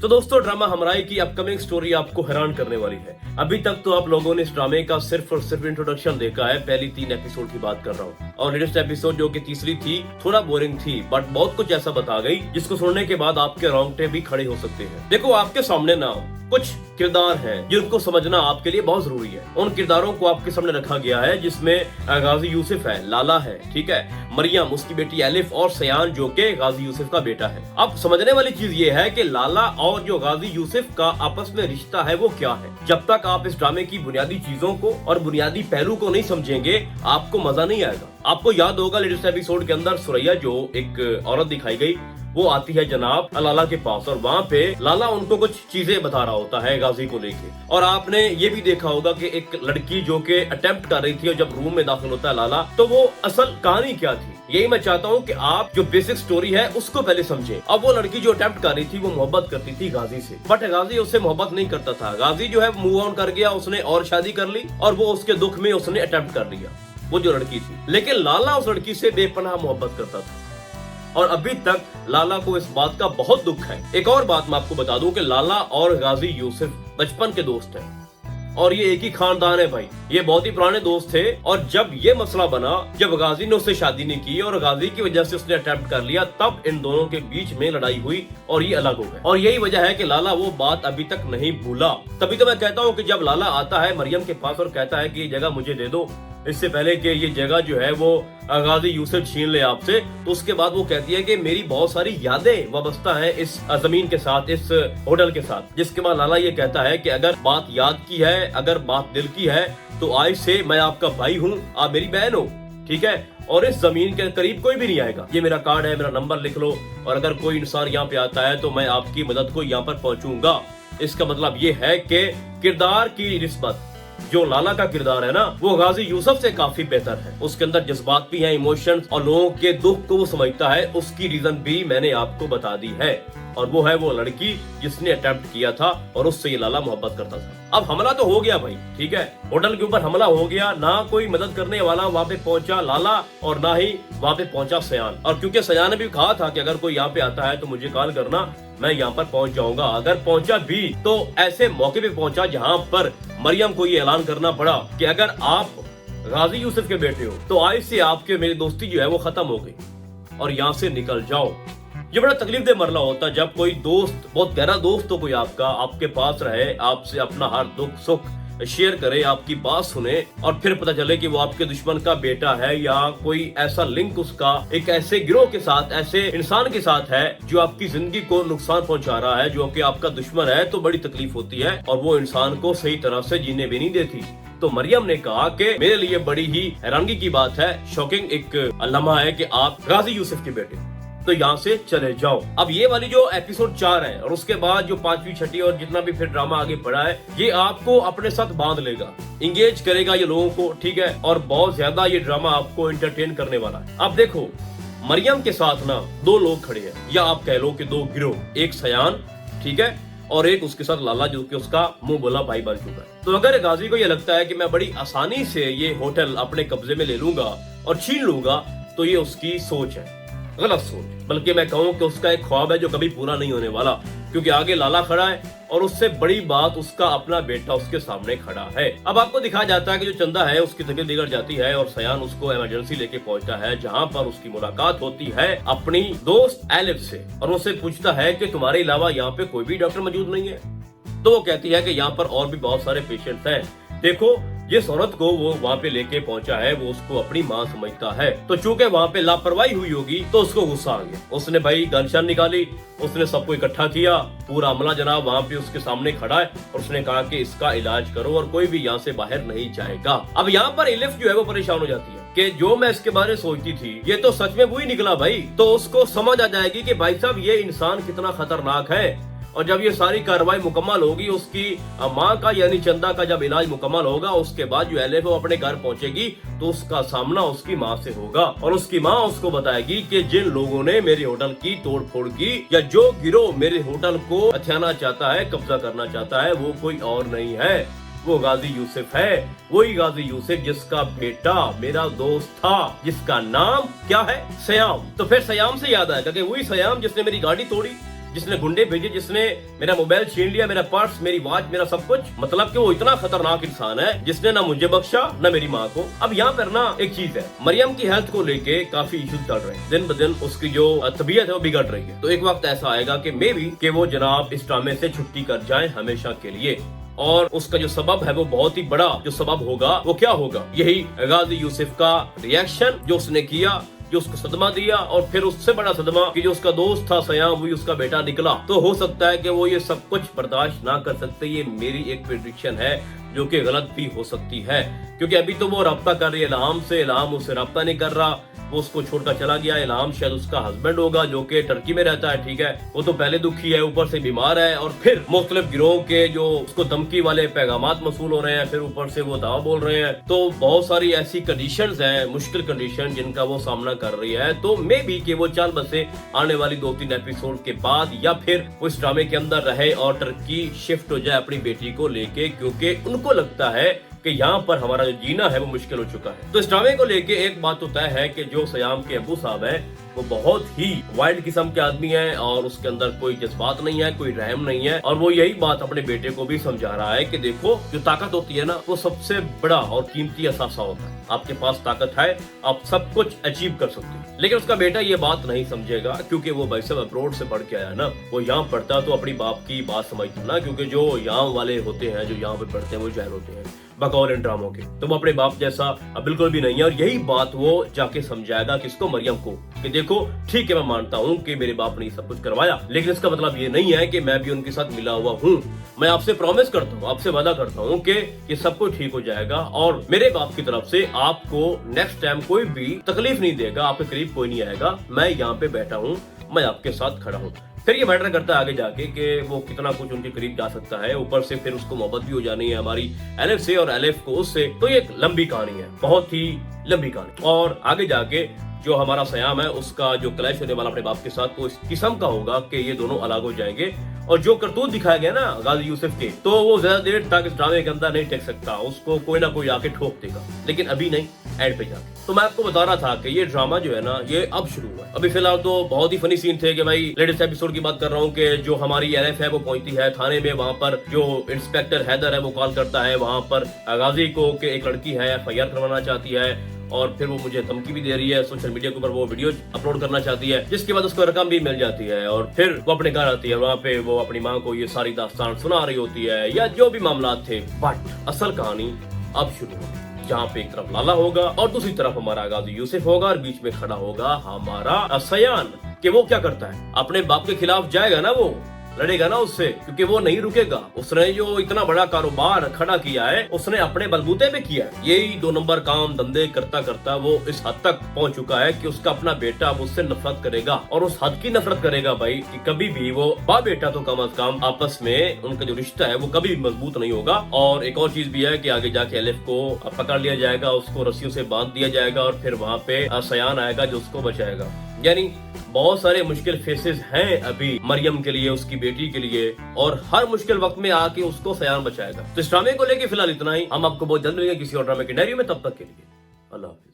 तो दोस्तों, ड्रामा हमराई की अपकमिंग स्टोरी आपको हैरान करने वाली है। अभी तक तो आप लोगों ने इस ड्रामे का सिर्फ और सिर्फ इंट्रोडक्शन देखा है, पहली 3 एपिसोड की बात कर रहा हूँ। और लेटेस्ट एपिसोड जो कि तीसरी थी, थोड़ा बोरिंग थी, बट बहुत कुछ ऐसा बता गई जिसको सुनने के बाद आपके रोंगटे भी खड़े हो सकते हैं। देखो, आपके सामने ना कुछ किरदार हैं जिनको समझना आपके लिए बहुत जरूरी है। उन किरदारों को आपके सामने रखा गया है जिसमें गाजी यूसुफ है, लाला है, ठीक है, मरियम उसकी बेटी एलिफ और सयान जो कि गाजी यूसुफ का बेटा है। अब समझने वाली चीज ये है कि लाला और जो गाजी यूसुफ का आपस में रिश्ता है वो क्या है। जब तक आप इस ड्रामे की बुनियादी चीजों को और बुनियादी पहलू को नहीं समझेंगे, आपको मजा नहीं आएगा। आपको याद होगा लेटेस्ट एपिसोड के अंदर सुरैया जो एक औरत दिखाई गई, वो आती है जनाब लाला के पास और वहाँ पे लाला उनको कुछ चीजें बता रहा होता है गाजी को लेके। और आपने ये भी देखा होगा कि एक लड़की जो कि अटेम्प्ट कर रही थी और जब रूम में दाखिल होता है लाला, तो वो असल कहानी क्या थी, यही मैं चाहता हूँ कि आप जो बेसिक स्टोरी है उसको पहले समझें। अब वो लड़की जो अटेम्प्ट कर रही थी वो मोहब्बत करती थी गाजी से, बट गाजी उससे मोहब्बत नहीं करता था। गाजी जो है मूव ऑन कर गया, उसने और शादी कर ली और वो उसके दुख में उसने अटेम्प्ट कर लिया, वो जो लड़की थी। लेकिन लाला उस लड़की से बेपनाह मोहब्बत करता था और अभी तक लाला को इस बात का बहुत दुख है। एक और बात मैं आपको बता दूं कि लाला और गाजी यूसुफ बचपन के दोस्त हैं और ये एक ही खानदान है भाई, ये बहुत ही पुराने दोस्त थे। और जब ये मसला बना, जब गाजी ने उससे शादी नहीं की और गाजी की वजह से उसने अटेम्प्ट कर लिया, तब इन दोनों के बीच में लड़ाई हुई और ये अलग हो गए। और यही वजह है कि लाला वो बात अभी तक नहीं भूला। तभी तो मैं कहता हूँ कि जब लाला आता है मरियम के पास और कहता है कि ये जगह मुझे दे दो, इससे पहले कि ये जगह जो है वो गाजी यूसुफ छीन ले आपसे, तो उसके बाद वो कहती है कि मेरी बहुत सारी यादें वाबस्ता हैं इस जमीन के साथ, इस होटल के साथ। जिसके बाद लाला ये कहता है कि अगर बात याद की है, अगर बात दिल की है, तो आज से मैं आपका भाई हूँ, आप मेरी बहन हो, ठीक है, और इस जमीन के करीब कोई भी नहीं आएगा। ये मेरा कार्ड है, मेरा नंबर लिख लो, और अगर कोई इंसान यहाँ पे आता है तो मैं आपकी मदद को यहाँ पर पहुंचूंगा। इसका मतलब ये है कि किरदार की निस्बत, जो लाला का किरदार है ना, वो गाजी यूसुफ से काफी बेहतर है। उसके अंदर जज्बात भी हैं, इमोशंस, और लोगों के दुख को वो समझता है। उसकी रीजन भी मैंने आपको बता दी है, और वो है वो लड़की जिसने अटेम्प्ट किया था और उससे ये लाला मोहब्बत करता था। अब हमला तो हो गया भाई, ठीक है, होटल के ऊपर हमला हो गया, ना कोई मदद करने वाला वहाँ पे पहुंचा लाला और ना ही वहाँ पे पहुंचा सयान। और क्योंकि सयान ने भी कहा था कि अगर कोई यहाँ पे आता है तो मुझे कॉल करना, मैं यहाँ पर पहुंच जाऊंगा। अगर पहुंचा भी तो ऐसे मौके पे पहुंचा जहाँ पर मरियम को ये ऐलान करना पड़ा कि अगर आप गाजी यूसुफ के बेटे हो तो आज से आपके मेरी दोस्ती जो है वो खत्म हो गई और यहाँ से निकल जाओ। ये बड़ा तकलीफ दे मरला होता है जब कोई दोस्त, बहुत गहरा दोस्त हो कोई आपका, आपके पास रहे, आपसे अपना हर दुख सुख शेयर करे, आपकी बात सुने, और फिर पता चले कि वो आपके दुश्मन का बेटा है या कोई ऐसा लिंक उसका एक ऐसे गिरोह के साथ, ऐसे इंसान के साथ है जो आपकी जिंदगी को नुकसान पहुंचा रहा है, जो कि आपका दुश्मन है। तो बड़ी तकलीफ होती है और वो इंसान को सही तरह से जीने भी नहीं देती। तो मरियम ने कहा कि मेरे लिए बड़ी ही हैरानगी की बात है, शॉकिंग एक लम्हा है कि आप गाजी यूसुफ के बेटे, तो यहाँ से चले जाओ। अब ये वाली जो एपिसोड 4 है और उसके बाद जो 5वीं 6वीं और जितना भी फिर ड्रामा आगे बढ़ा है, ये आपको अपने साथ बांध लेगा, इंगेज करेगा ये लोगों को, ठीक है, और बहुत ज्यादा ये ड्रामा आपको एंटरटेन करने वाला है। अब देखो, मरियम के साथ ना 2 लोग खड़े हैं, या आप कह लो कि 2 गिरोह, एक सयान, ठीक है, और एक उसके साथ लाला जो कि उसका मुंह बोला भाई बन चुका है। तो अगर गाजी को ये लगता है कि मैं बड़ी आसानी से ये होटल अपने कब्जे में ले लूंगा और छीन लूंगा, तो ये उसकी सोच है, गलत सोच, बल्कि मैं कहूँ कि उसका एक ख्वाब है जो कभी पूरा नहीं होने वाला, क्योंकि आगे लाला खड़ा है और उससे बड़ी बात उसका अपना बेटा उसके सामने खड़ा है। अब आपको दिखाया जाता है कि जो चंदा है उसकी तबीयत बिगड़ जाती है और सयान उसको इमरजेंसी लेके पहुंचता है, जहां पर उसकी मुलाकात होती है अपनी दोस्त एलिफ से, और उससे पूछता है कि तुम्हारे अलावा यहाँ पे कोई भी डॉक्टर मौजूद नहीं है। तो वो कहती है कि यहाँ पर और भी बहुत सारे पेशेंट हैं। देखो, जिस औरत को वो वहाँ पे लेके पहुंचा है वो उसको अपनी माँ समझता है, तो चूंकि वहाँ पे लापरवाही हुई होगी तो उसको गुस्सा आ गया। उसने भाई गनशन निकाली, उसने सबको इकट्ठा किया, पूरा अमला जनाब वहाँ पे उसके सामने खड़ा है और उसने कहा कि इसका इलाज करो और कोई भी यहाँ से बाहर नहीं जाएगा। अब यहाँ पर एलिफ जो है वो परेशान हो जाती है कि जो मैं इसके बारे में सोचती थी ये तो सच में वही निकला भाई। तो उसको समझ आ जाएगी कि भाई साहब ये इंसान कितना खतरनाक है। और जब ये सारी कार्रवाई मुकम्मल होगी, उसकी माँ का यानी चंदा का जब इलाज मुकम्मल होगा, उसके बाद जो एलिफ वो अपने घर पहुंचेगी तो उसका सामना उसकी माँ से होगा और उसकी माँ उसको बताएगी कि जिन लोगों ने मेरे होटल की तोड़ फोड़ की या जो गिरोह मेरे होटल को हथियाना चाहता है, कब्जा करना चाहता है, वो कोई और नहीं है, वो गाजी यूसुफ है। वही गाजी यूसुफ जिसका बेटा मेरा दोस्त था, जिसका नाम क्या है, सयाम। तो फिर सयाम से याद आएगा कि वही सयाम जिसने मेरी गाड़ी तोड़ी, जिसने गुंडे भेजे, जिसने मेरा मोबाइल छीन लिया, मेरा पर्स, मेरी वॉच, मेरा सब कुछ। मतलब कि वो इतना खतरनाक इंसान है जिसने ना मुझे बख्शा ना मेरी माँ को। अब यहाँ पर ना एक चीज है, मरियम की हेल्थ को लेके काफी इश्यूज चल रहे हैं, दिन ब दिन उसकी जो तबीयत है वो बिगड़ रही है। तो एक वक्त ऐसा आएगा कि मे बी कि वो जनाब इस ड्रामे से छुट्टी कर जाए हमेशा के लिए। और उसका जो सबब है वो बहुत ही बड़ा जो सबब होगा वो क्या होगा, यही गाजी यूसुफ का रिएक्शन जो उसने किया, जो उसको सदमा दिया, और फिर उससे बड़ा सदमा कि जो उसका दोस्त था सयाम वही उसका बेटा निकला। तो हो सकता है कि वो ये सब कुछ बर्दाश्त ना कर सकते। ये मेरी एक प्रेडिक्शन है जो कि गलत भी हो सकती है, क्योंकि अभी तो वो रब्ता कर रही है इल्हाम से, इल्हाम उससे रब्ता नहीं कर रहा, वो उसको छोड़कर चला गया। इल्हाम शायद उसका हस्बैंड होगा जो कि टर्की में रहता है, ठीक है। वो तो पहले दुखी है, ऊपर से बीमार है, और फिर मुख्तलिफ गिरोह के जो उसको धमकी वाले पैगामात मसूल हो रहे हैं, फिर ऊपर से वो दावा बोल रहे हैं। तो बहुत सारी ऐसी कंडीशंस हैं, मुश्किल कंडीशन जिनका वो सामना कर रही है। तो मे बी कि वो चाल बसे आने वाली 2-3 एपिसोड के बाद, या फिर वो इस ड्रामे के अंदर रहे और टर्की शिफ्ट हो जाए अपनी बेटी को लेके, क्योंकि उनको लगता है कि यहाँ पर हमारा जो जीना है वो मुश्किल हो चुका है। तो इस ड्रामे को लेके एक बात तो तय है कि जो सयाम के अबू साहब हैं वो बहुत ही वाइल्ड किस्म के आदमी है, और उसके अंदर कोई जज्बात नहीं है, कोई रहम नहीं है, और वो यही बात अपने बेटे को भी समझा रहा है कि देखो जो ताकत होती है ना वो सबसे बड़ा और कीमती असासा होता है। आपके पास ताकत है, आप सब कुछ अचीव कर सकते हैं। लेकिन उसका बेटा ये बात नहीं समझेगा, क्योंकि वो भाई साहब अब्रोड से पढ़ के आया ना, वो यहाँ पढ़ता तो अपनी बाप की बात समझता ना, क्योंकि जो यहाँ वाले होते हैं, जो यहाँ पे पढ़ते हैं, वो जाहिर होते हैं बकौल इन ड्रामों के। तो वो अपने बाप जैसा बिल्कुल भी नहीं है, और यही बात वो जाके समझाएगा किसको, मरियम को, कि देखो ठीक है मैं मानता हूँ कि मेरे बाप ने सब कुछ करवाया, लेकिन इसका मतलब ये नहीं है कि मैं भी उनके साथ मिला हुआ हूँ। मैं आपसे प्रॉमिस करता हूँ, आपसे वादा करता हूँ कि ये सब कुछ ठीक हो जाएगा, और मेरे बाप की तरफ से आपको नेक्स्ट टाइम कोई भी तकलीफ नहीं देगा, आपके करीब कोई नहीं आएगा। मैं यहाँ पे बैठा हूँ, मैं आपके साथ खड़ा हूँ। फिर ये मैटर करता है आगे जाके कि वो कितना कुछ उनके करीब जा सकता है, ऊपर से फिर उसको मोहब्बत भी हो जानी है हमारी एलिफ से और एलिफ को उससे। तो ये एक लंबी कहानी है, बहुत ही लंबी कहानी। और आगे जाके जो हमारा सयाम है उसका जो क्लैश होने वाला अपने बाप के साथ वो इस किस्म का होगा कि ये दोनों अलग हो जाएंगे। और जो करतूत दिखाया गया ना गाजी यूसुफ के, तो वो ज्यादा देर तक इस ड्रामे के अंदर नहीं टेक सकता, उसको कोई ना कोई आके ठोक देगा, लेकिन अभी नहीं, एंड पे जाके। तो मैं आपको बता रहा था कि ये ड्रामा जो है ना ये अब शुरू हुआ है। अभी फिलहाल तो बहुत ही फनी सीन थे कि भाई लेटेस्ट एपिसोड की बात कर रहा हूँ कि जो हमारी एलिफ है वो पहुंचती है थाने में, वहां पर जो इंस्पेक्टर हैदर है वो कॉल करता है वहां पर गाजी को कि एक लड़की है FIR करवाना चाहती है, और फिर वो मुझे धमकी भी दे रही है, सोशल मीडिया के ऊपर वो वीडियो अपलोड करना चाहती है, जिसके बाद उसको रकम भी मिल जाती है, और फिर वो अपने घर आती है, वहाँ पे वो अपनी माँ को ये सारी दास्तान सुना रही होती है, या जो भी मामला थे। बट असल कहानी अब शुरू होगी, जहाँ पे एक तरफ लाला होगा और दूसरी तरफ हमारा गाजी यूसुफ होगा, और बीच में खड़ा होगा हमारा सयान। कि वो क्या करता है, अपने बाप के खिलाफ जाएगा ना, वो लड़ेगा ना उससे, क्योंकि वो नहीं रुकेगा। उसने जो इतना बड़ा कारोबार खड़ा किया है उसने अपने बलबूते पे किया है। यही 2 नंबर काम धंधे करता करता वो इस हद तक पहुंच चुका है कि उसका अपना बेटा उससे नफरत करेगा, और उस हद की नफरत करेगा भाई कि कभी भी वो बाप बेटा तो कम अज कम आपस में उनका जो रिश्ता है वो कभी मजबूत नहीं होगा। और एक और चीज भी है कि आगे जाके एलिफ को पकड़ लिया जाएगा, उसको रस्सियों से बांध दिया जाएगा, और फिर वहाँ पे सयान आएगा जो उसको बचाएगा। यानी बहुत सारे मुश्किल फेसेस हैं अभी मरियम के लिए, उसकी बेटी के लिए, और हर मुश्किल वक्त में आके उसको सयान बचाएगा। तो इस ड्रामे को लेके फिलहाल इतना ही। हम आपको बहुत जल्द मिलेंगे किसी और ड्रामे के डायरी में, तब तक के लिए अल्लाह हाफिज़।